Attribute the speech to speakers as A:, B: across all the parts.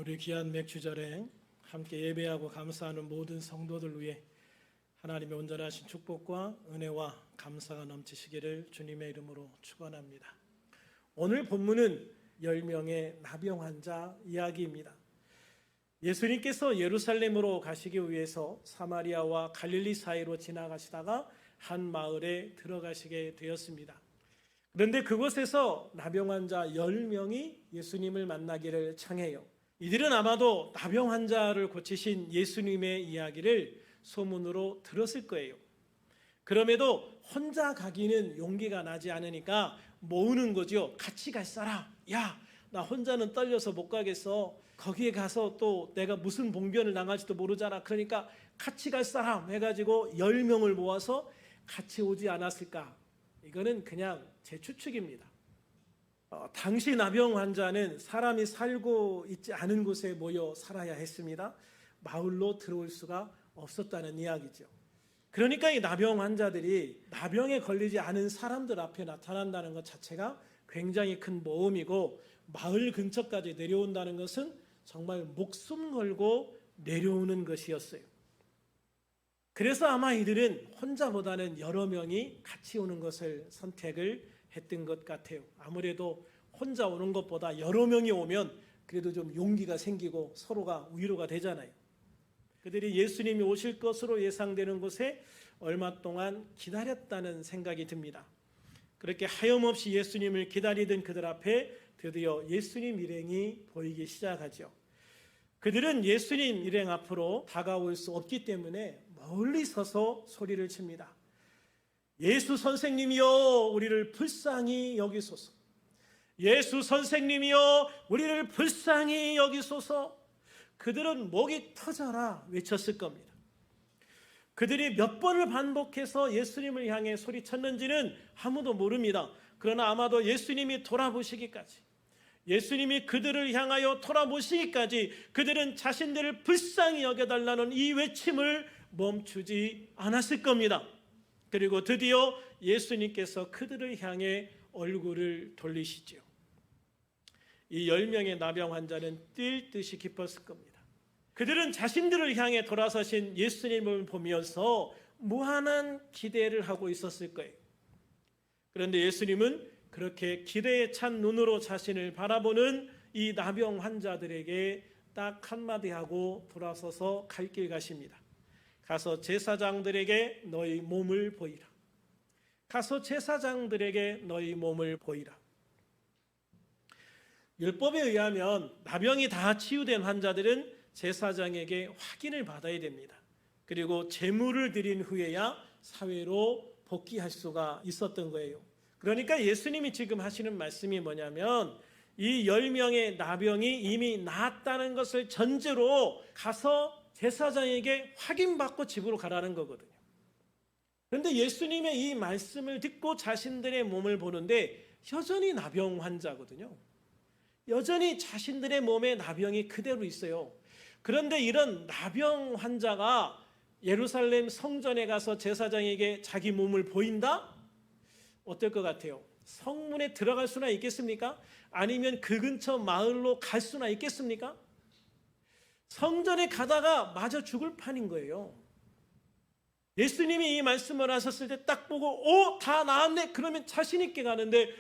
A: 우리 귀한 맥주절에 함께 예배하고 감사하는 모든 성도들 위해 하나님의 온전하신 축복과 은혜와 감사가 넘치시기를 주님의 이름으로 축원합니다. 오늘 본문은 10명의 나병 환자 이야기입니다. 예수님께서 예루살렘으로 가시기 위해서 사마리아와 갈릴리 사이로 지나가시다가 한 마을에 들어가시게 되었습니다. 그런데 그곳에서 나병 환자 10명이 예수님을 만나기를 청해요. 이들은 아마도 나병 환자를 고치신 예수님의 이야기를 소문으로 들었을 거예요. 그럼에도 혼자 가기는 용기가 나지 않으니까 모으는 거죠. 같이 갈 사람, 야, 나 혼자는 떨려서 못 가겠어. 거기에 가서 또 내가 무슨 봉변을 당할지도 모르잖아. 그러니까 같이 갈 사람 해가지고 10명을 모아서 같이 오지 않았을까. 이거는 그냥 제 추측입니다. 당시 나병 환자는 사람이 살고 있지 않은 곳에 모여 살아야 했습니다. 마을로 들어올 수가 없었다는 이야기죠. 그러니까 이 나병 환자들이 나병에 걸리지 않은 사람들 앞에 나타난다는 것 자체가 굉장히 큰 모험이고, 마을 근처까지 내려온다는 것은 정말 목숨 걸고 내려오는 것이었어요. 그래서 아마 이들은 혼자보다는 여러 명이 같이 오는 것을 선택을 했던 것 같아요. 아무래도 혼자 오는 것보다 여러 명이 오면 그래도 좀 용기가 생기고 서로가 위로가 되잖아요. 그들이 예수님이 오실 것으로 예상되는 곳에 얼마 동안 기다렸다는 생각이 듭니다. 그렇게 하염없이 예수님을 기다리던 그들 앞에 드디어 예수님 일행이 보이기 시작하죠. 그들은 예수님 일행 앞으로 다가올 수 없기 때문에 멀리 서서 소리를 칩니다. 예수 선생님이여, 우리를 불쌍히 여기소서. 예수 선생님이여, 우리를 불쌍히 여기소서. 그들은 목이 터져라 외쳤을 겁니다. 그들이 몇 번을 반복해서 예수님을 향해 소리쳤는지는 아무도 모릅니다. 그러나 아마도 예수님이 돌아보시기까지, 예수님이 그들을 향하여 돌아보시기까지 그들은 자신들을 불쌍히 여겨달라는 이 외침을 멈추지 않았을 겁니다. 그리고 드디어 예수님께서 그들을 향해 얼굴을 돌리시죠. 이 10명의 나병 환자는 뛸 듯이 기뻤을 겁니다. 그들은 자신들을 향해 돌아서신 예수님을 보면서 무한한 기대를 하고 있었을 거예요. 그런데 예수님은 그렇게 기대에 찬 눈으로 자신을 바라보는 이 나병 환자들에게 딱 한마디 하고 돌아서서 갈 길 가십니다. 가서 제사장들에게 너희 몸을 보이라. 가서 제사장들에게 너희 몸을 보이라. 율법에 의하면 나병이 다 치유된 환자들은 제사장에게 확인을 받아야 됩니다. 그리고 제물을 드린 후에야 사회로 복귀할 수가 있었던 거예요. 그러니까 예수님이 지금 하시는 말씀이 뭐냐면, 이 10명의 나병이 이미 나았다는 것을 전제로 가서 제사장에게 확인받고 집으로 가라는 거거든요. 그런데 예수님의 이 말씀을 듣고 자신들의 몸을 보는데 여전히 나병 환자거든요. 여전히 자신들의 몸에 나병이 그대로 있어요. 그런데 이런 나병 환자가 예루살렘 성전에 가서 제사장에게 자기 몸을 보인다? 어떨 것 같아요? 성문에 들어갈 수나 있겠습니까? 아니면 그 근처 마을로 갈 수나 있겠습니까? 성전에 가다가 마저 죽을 판인 거예요. 예수님이 이 말씀을 하셨을 때 딱 보고 다 나았네? 그러면 자신 있게 가는데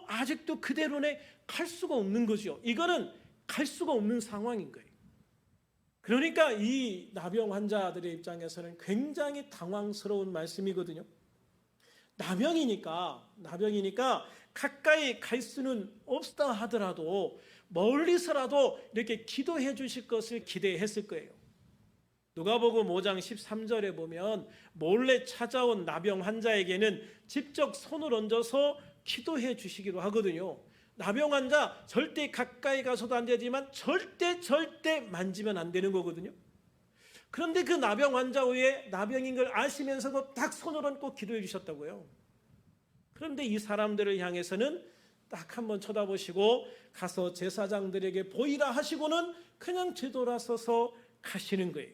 A: 아직도 그대로네? 갈 수가 없는 거죠. 이거는 갈 수가 없는 상황인 거예요. 그러니까 이 나병 환자들의 입장에서는 굉장히 당황스러운 말씀이거든요. 나병이니까 가까이 갈 수는 없다 하더라도 멀리서라도 이렇게 기도해 주실 것을 기대했을 거예요. 누가복음 5장 13절에 보면 몰래 찾아온 나병 환자에게는 직접 손을 얹어서 기도해 주시기로 하거든요. 나병 환자 절대 가까이 가서도 안 되지만 절대 만지면 안 되는 거거든요. 그런데 그 나병 환자 위에 나병인 걸 아시면서도 딱 손을 얹고 기도해 주셨다고요. 그런데 이 사람들을 향해서는 딱 한번 쳐다보시고 가서 제사장들에게 보이라 하시고는 그냥 뒤돌아서서 가시는 거예요.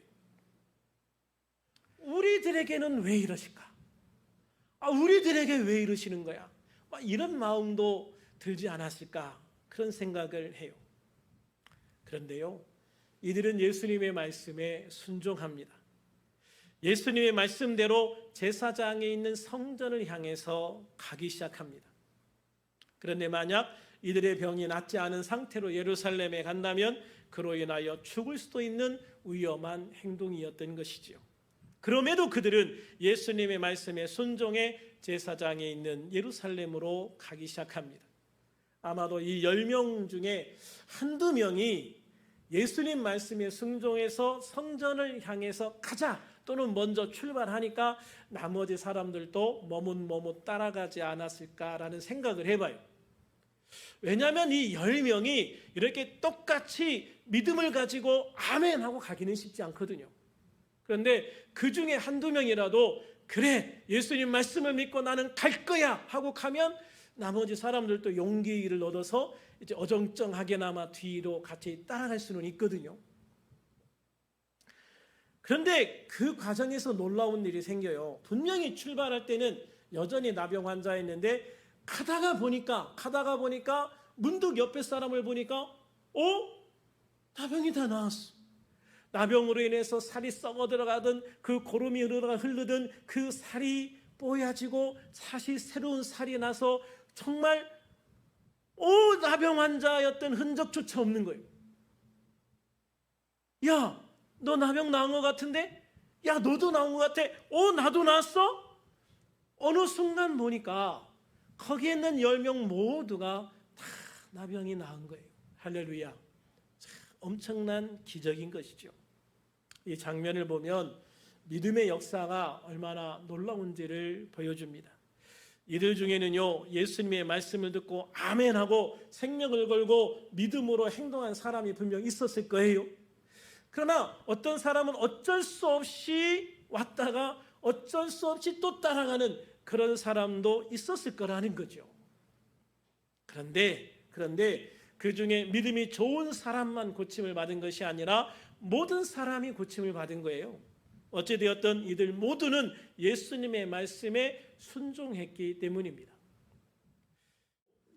A: 우리들에게는 왜 이러실까? 우리들에게 왜 이러시는 거야? 이런 마음도 들지 않았을까? 그런 생각을 해요. 그런데요, 이들은 예수님의 말씀에 순종합니다. 예수님의 말씀대로 제사장에 있는 성전을 향해서 가기 시작합니다. 그런데 만약 이들의 병이 낫지 않은 상태로 예루살렘에 간다면 그로 인하여 죽을 수도 있는 위험한 행동이었던 것이지요. 그럼에도 그들은 예수님의 말씀에 순종해 제사장에 있는 예루살렘으로 가기 시작합니다. 아마도 이 10명 중에 한두 명이 예수님 말씀에 순종해서 성전을 향해서 가자 또는 먼저 출발하니까 나머지 사람들도 머뭇머뭇 따라가지 않았을까라는 생각을 해봐요. 왜냐하면 이 10명이 이렇게 똑같이 믿음을 가지고 아멘 하고 가기는 쉽지 않거든요. 그런데 그 중에 한두 명이라도 그래 예수님 말씀을 믿고 나는 갈 거야 하고 가면 나머지 사람들도 용기를 얻어서 이제 어정쩡하게나마 뒤로 같이 따라갈 수는 있거든요. 그런데 그 과정에서 놀라운 일이 생겨요. 분명히 출발할 때는 여전히 나병 환자였는데 가다가 보니까 문득 옆에 사람을 보니까 나병이 다 나았어. 나병으로 인해서 살이 썩어 들어가던 그 고름이 흐르던 그 살이 뽀야지고 다시 새로운 살이 나서 정말 나병 환자였던 흔적조차 없는 거예요. 야, 너 나병 나은 것 같은데? 야, 너도 나은 것 같아? 나도 나았어? 어느 순간 보니까 거기에 있는 10명 모두가 다 나병이 나은 거예요. 할렐루야. 엄청난 기적인 것이죠. 이 장면을 보면 믿음의 역사가 얼마나 놀라운지를 보여줍니다. 이들 중에는요, 예수님의 말씀을 듣고 아멘하고 생명을 걸고 믿음으로 행동한 사람이 분명 있었을 거예요. 그러나 어떤 사람은 어쩔 수 없이 왔다가 어쩔 수 없이 또 따라가는 그런 사람도 있었을 거라는 거죠. 그런데 그 중에 믿음이 좋은 사람만 고침을 받은 것이 아니라 모든 사람이 고침을 받은 거예요. 어찌되었든 이들 모두는 예수님의 말씀에 순종했기 때문입니다.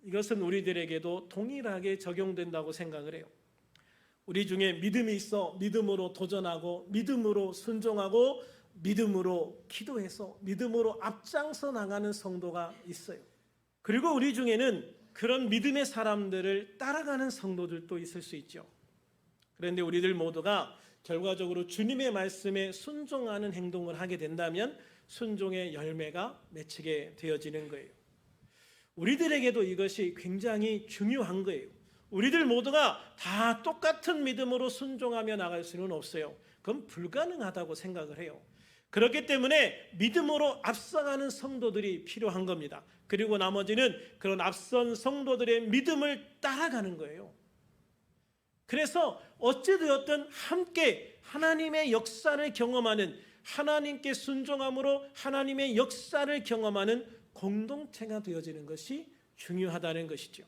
A: 이것은 우리들에게도 동일하게 적용된다고 생각을 해요. 우리 중에 믿음이 있어 믿음으로 도전하고 믿음으로 순종하고 믿음으로 기도해서 믿음으로 앞장서 나가는 성도가 있어요. 그리고 우리 중에는 그런 믿음의 사람들을 따라가는 성도들도 있을 수 있죠. 그런데 우리들 모두가 결과적으로 주님의 말씀에 순종하는 행동을 하게 된다면 순종의 열매가 맺히게 되어지는 거예요. 우리들에게도 이것이 굉장히 중요한 거예요. 우리들 모두가 다 똑같은 믿음으로 순종하며 나갈 수는 없어요. 그건 불가능하다고 생각을 해요. 그렇기 때문에 믿음으로 앞서가는 성도들이 필요한 겁니다. 그리고 나머지는 그런 앞선 성도들의 믿음을 따라가는 거예요. 그래서 어찌되었든 함께 하나님의 역사를 경험하는, 하나님께 순종함으로 하나님의 역사를 경험하는 공동체가 되어지는 것이 중요하다는 것이죠.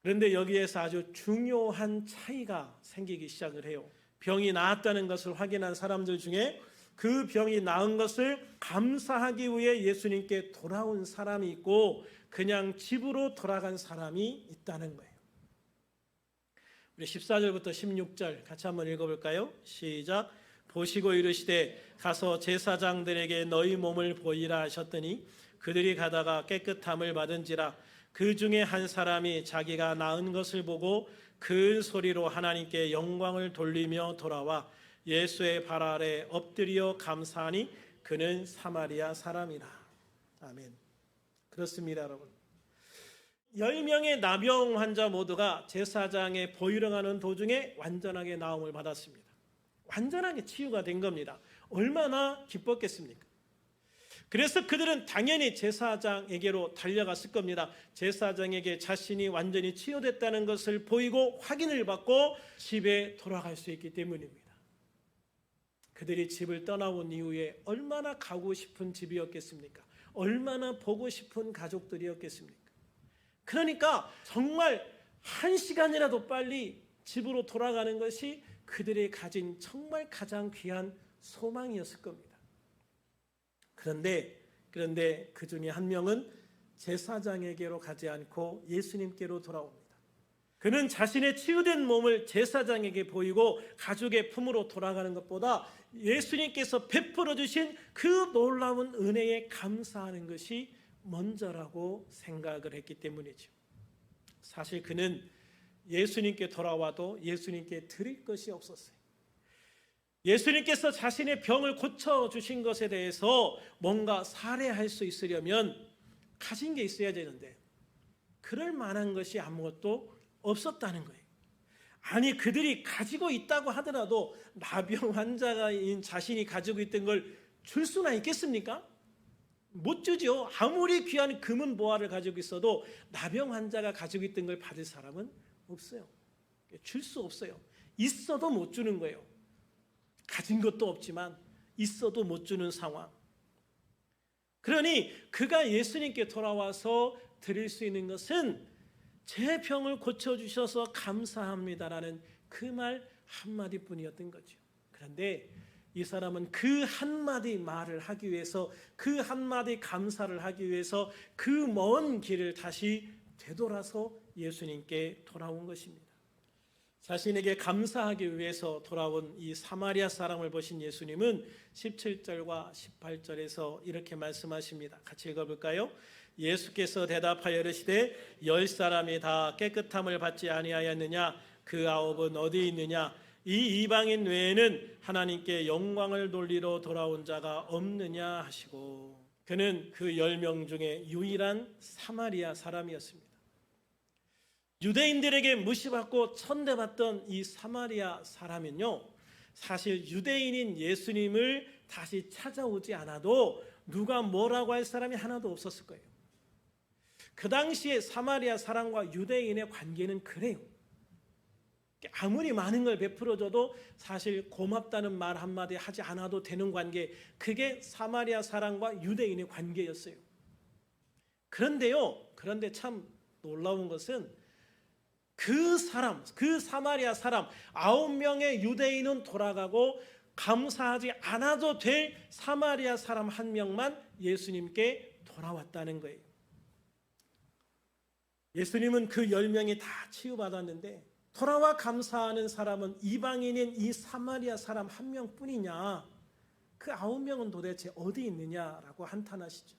A: 그런데 여기에서 아주 중요한 차이가 생기기 시작을 해요. 병이 나았다는 것을 확인한 사람들 중에 그 병이 나은 것을 감사하기 위해 예수님께 돌아온 사람이 있고 그냥 집으로 돌아간 사람이 있다는 거예요. 우리 14절부터 16절 같이 한번 읽어볼까요? 시작. 보시고 이르시되 가서 제사장들에게 너희 몸을 보이라 하셨더니 그들이 가다가 깨끗함을 받은지라. 그 중에 한 사람이 자기가 나은 것을 보고 큰 소리로 하나님께 영광을 돌리며 돌아와 예수의 발 아래 엎드려 감사하니 그는 사마리아 사람이라. 아멘. 그렇습니다, 여러분. 10명의 나병 환자 모두가 제사장에 보이러 가는 도중에 완전하게 나음을 받았습니다. 완전하게 치유가 된 겁니다. 얼마나 기뻤겠습니까? 그래서 그들은 당연히 제사장에게로 달려갔을 겁니다. 제사장에게 자신이 완전히 치유됐다는 것을 보이고 확인을 받고 집에 돌아갈 수 있기 때문입니다. 그들이 집을 떠나온 이후에 얼마나 가고 싶은 집이었겠습니까? 얼마나 보고 싶은 가족들이었겠습니까? 그러니까 정말 1시간이라도 빨리 집으로 돌아가는 것이 그들이 가진 정말 가장 귀한 소망이었을 겁니다. 그런데 그 중에 한 명은 제사장에게로 가지 않고 예수님께로 돌아옵니다. 그는 자신의 치유된 몸을 제사장에게 보이고 가족의 품으로 돌아가는 것보다 예수님께서 베풀어 주신 그 놀라운 은혜에 감사하는 것이 먼저라고 생각을 했기 때문이죠. 사실 그는 예수님께 돌아와도 예수님께 드릴 것이 없었어요. 예수님께서 자신의 병을 고쳐주신 것에 대해서 뭔가 사례할 수 있으려면 가진 게 있어야 되는데 그럴 만한 것이 아무것도 없었다는 거예요. 아니, 그들이 가지고 있다고 하더라도 나병 환자인 자신이 가지고 있던 걸 줄 수나 있겠습니까? 못 주죠. 아무리 귀한 금은 보화를 가지고 있어도 나병 환자가 가지고 있던 걸 받을 사람은 없어요. 줄 수 없어요. 있어도 못 주는 거예요. 가진 것도 없지만 있어도 못 주는 상황. 그러니 그가 예수님께 돌아와서 드릴 수 있는 것은 제 병을 고쳐주셔서 감사합니다라는 그 말 한마디뿐이었던 거죠. 그런데 이 사람은 그 한마디 말을 하기 위해서, 그 한마디 감사를 하기 위해서 그 먼 길을 다시 되돌아서 예수님께 돌아온 것입니다. 자신에게 감사하기 위해서 돌아온 이 사마리아 사람을 보신 예수님은 17절과 18절에서 이렇게 말씀하십니다. 같이 읽어볼까요? 예수께서 대답하여 이르시되 10사람이 다 깨끗함을 받지 아니하였느냐? 그 9은 어디 있느냐? 이 이방인 외에는 하나님께 영광을 돌리러 돌아온 자가 없느냐 하시고, 그는 그 10명 중에 유일한 사마리아 사람이었습니다. 유대인들에게 무시받고 천대받던 이 사마리아 사람은요, 사실 유대인인 예수님을 다시 찾아오지 않아도 누가 뭐라고 할 사람이 하나도 없었을 거예요. 그 당시에 사마리아 사람과 유대인의 관계는 그래요. 아무리 많은 걸 베풀어줘도 사실 고맙다는 말 한마디 하지 않아도 되는 관계, 그게 사마리아 사람과 유대인의 관계였어요. 그런데 참 놀라운 것은 그 사마리아 사람 9명의 유대인은 돌아가고 감사하지 않아도 될 사마리아 사람 1명만 예수님께 돌아왔다는 거예요. 예수님은 그 10명이 다 치유받았는데 돌아와 감사하는 사람은 이방인인 이 사마리아 사람 1명뿐이냐? 그 9명은 도대체 어디 있느냐라고 한탄하시죠.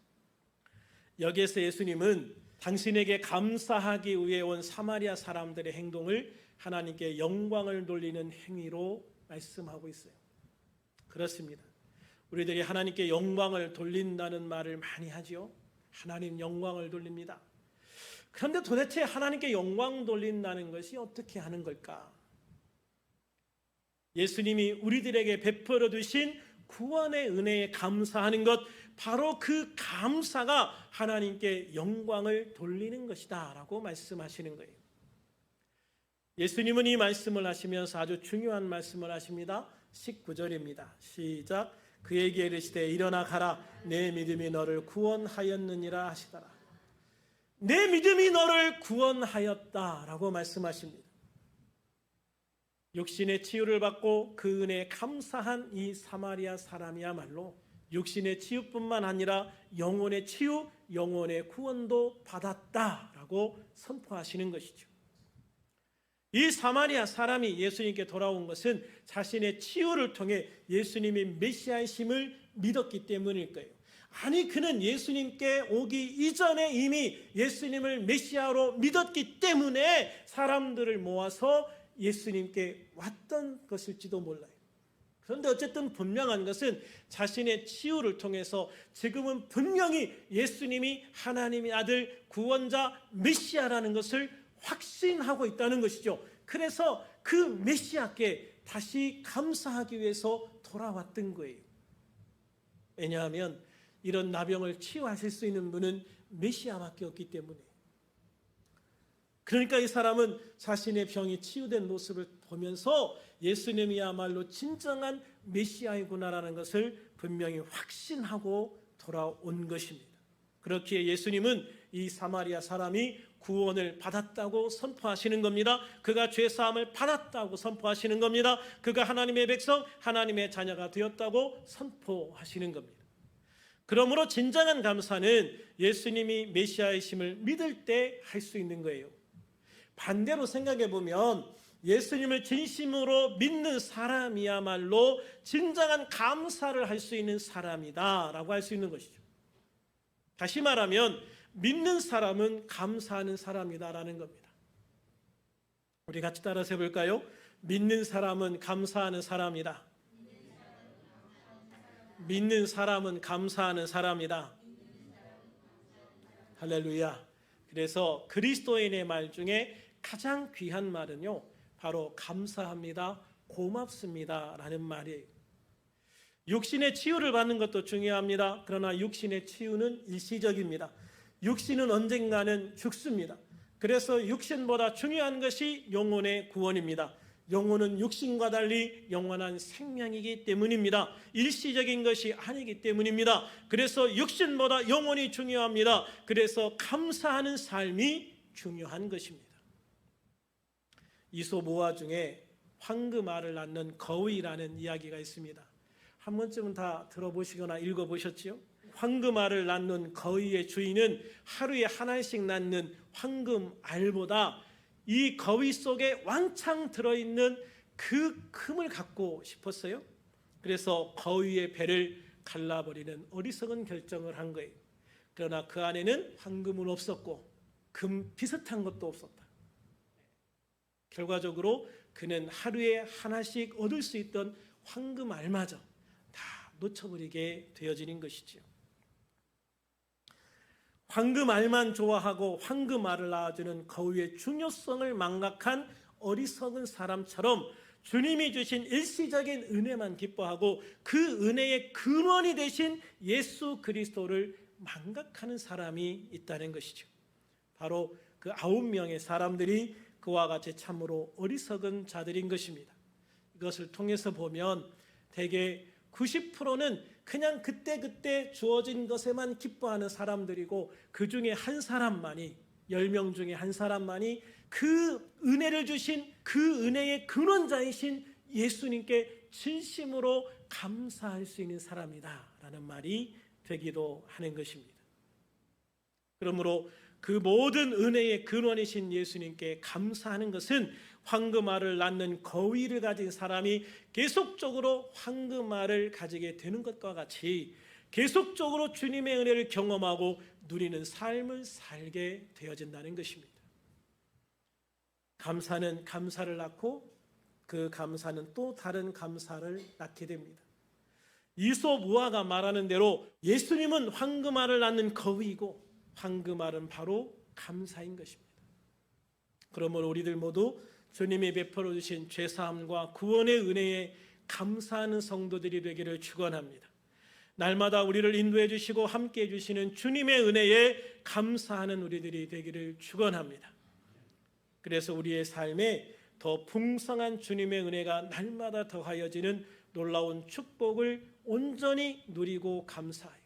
A: 여기에서 예수님은 당신에게 감사하기 위해 온 사마리아 사람들의 행동을 하나님께 영광을 돌리는 행위로 말씀하고 있어요. 그렇습니다. 우리들이 하나님께 영광을 돌린다는 말을 많이 하죠. 하나님 영광을 돌립니다. 그런데 도대체 하나님께 영광 돌린다는 것이 어떻게 하는 걸까? 예수님이 우리들에게 베풀어 주신 구원의 은혜에 감사하는 것, 바로 그 감사가 하나님께 영광을 돌리는 것이다 라고 말씀하시는 거예요. 예수님은 이 말씀을 하시면서 아주 중요한 말씀을 하십니다. 19절입니다. 시작. 그에게 이르시되 일어나 가라, 내 믿음이 너를 구원하였느니라 하시더라. 내 믿음이 너를 구원하였다라고 말씀하십니다. 육신의 치유를 받고 그 은혜에 감사한 이 사마리아 사람이야말로 육신의 치유뿐만 아니라 영혼의 치유, 영혼의 구원도 받았다라고 선포하시는 것이죠. 이 사마리아 사람이 예수님께 돌아온 것은 자신의 치유를 통해 예수님이 메시아이심을 믿었기 때문일 거예요. 아니, 그는 예수님께 오기 이전에 이미 예수님을 메시아로 믿었기 때문에 사람들을 모아서 예수님께 왔던 것일지도 몰라요. 그런데 어쨌든 분명한 것은 자신의 치유를 통해서 지금은 분명히 예수님이 하나님의 아들, 구원자, 메시아라는 것을 확신하고 있다는 것이죠. 그래서 그 메시아께 다시 감사하기 위해서 돌아왔던 거예요. 왜냐하면 이런 나병을 치유하실 수 있는 분은 메시아밖에 없기 때문에. 그러니까 이 사람은 자신의 병이 치유된 모습을 보면서 예수님이야말로 진정한 메시아이구나라는 것을 분명히 확신하고 돌아온 것입니다. 그렇기에 예수님은 이 사마리아 사람이 구원을 받았다고 선포하시는 겁니다. 그가 죄사함을 받았다고 선포하시는 겁니다. 그가 하나님의 백성, 하나님의 자녀가 되었다고 선포하시는 겁니다. 그러므로 진정한 감사는 예수님이 메시아이심을 믿을 때 할 수 있는 거예요. 반대로 생각해 보면 예수님을 진심으로 믿는 사람이야말로 진정한 감사를 할 수 있는 사람이다라고 할 수 있는 것이죠. 다시 말하면 믿는 사람은 감사하는 사람이다라는 겁니다. 우리 같이 따라서 해볼까요? 믿는 사람은 감사하는 사람이다. 믿는 사람은 감사하는 사람이다. 할렐루야. 그래서 그리스도인의 말 중에 가장 귀한 말은요, 바로 감사합니다, 고맙습니다 라는 말이에요. 육신의 치유를 받는 것도 중요합니다. 그러나 육신의 치유는 일시적입니다. 육신은 언젠가는 죽습니다. 그래서 육신보다 중요한 것이 영혼의 구원입니다. 영혼은 육신과 달리 영원한 생명이기 때문입니다. 일시적인 것이 아니기 때문입니다. 그래서 육신보다 영혼이 중요합니다. 그래서 감사하는 삶이 중요한 것입니다. 이솝우화 중에 황금알을 낳는 거위라는 이야기가 있습니다. 한 번쯤은 다 들어보시거나 읽어보셨지요? 황금알을 낳는 거위의 주인은 하루에 하나씩 낳는 황금알보다 이 거위 속에 왕창 들어있는 그 금을 갖고 싶었어요. 그래서 거위의 배를 갈라버리는 어리석은 결정을 한 거예요. 그러나 그 안에는 황금은 없었고 금 비슷한 것도 없었다. 결과적으로 그는 하루에 하나씩 얻을 수 있던 황금알마저 다 놓쳐버리게 되어지는 것이지요. 황금알만 좋아하고 황금알을 낳아주는 거위의 중요성을 망각한 어리석은 사람처럼 주님이 주신 일시적인 은혜만 기뻐하고 그 은혜의 근원이 되신 예수 그리스도를 망각하는 사람이 있다는 것이죠. 바로 그 9명의 사람들이 그와 같이 참으로 어리석은 자들인 것입니다. 이것을 통해서 보면 대개 90%는 그냥 그때그때 주어진 것에만 기뻐하는 사람들이고 그 중에 한 사람만이 10명 중에 한 사람만이 그 은혜를 주신 그 은혜의 근원자이신 예수님께 진심으로 감사할 수 있는 사람이다라는 말이 되기도 하는 것입니다. 그러므로 그 모든 은혜의 근원이신 예수님께 감사하는 것은 황금알을 낳는 거위를 가진 사람이 계속적으로 황금알을 가지게 되는 것과 같이 계속적으로 주님의 은혜를 경험하고 누리는 삶을 살게 되어진다는 것입니다. 감사는 감사를 낳고 그 감사는 또 다른 감사를 낳게 됩니다. 이솝우화가 말하는 대로 예수님은 황금알을 낳는 거위이고 황금알은 바로 감사인 것입니다. 그러므로 우리들 모두 주님이 베풀어 주신 죄사함과 구원의 은혜에 감사하는 성도들이 되기를 축원합니다. 날마다 우리를 인도해 주시고 함께해 주시는 주님의 은혜에 감사하는 우리들이 되기를 축원합니다. 그래서 우리의 삶에 더 풍성한 주님의 은혜가 날마다 더하여지는 놀라운 축복을 온전히 누리고 감사하여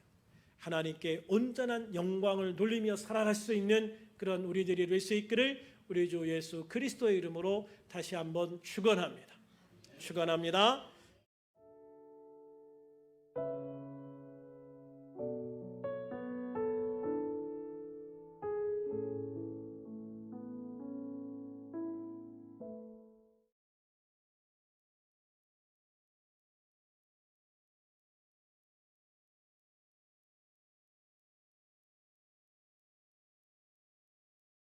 A: 하나님께 온전한 영광을 돌리며 살아갈 수 있는 그런 우리들이 될 수 있기를 우리 주 예수 그리스도의 이름으로 다시 한번 축원합니다. 축원합니다.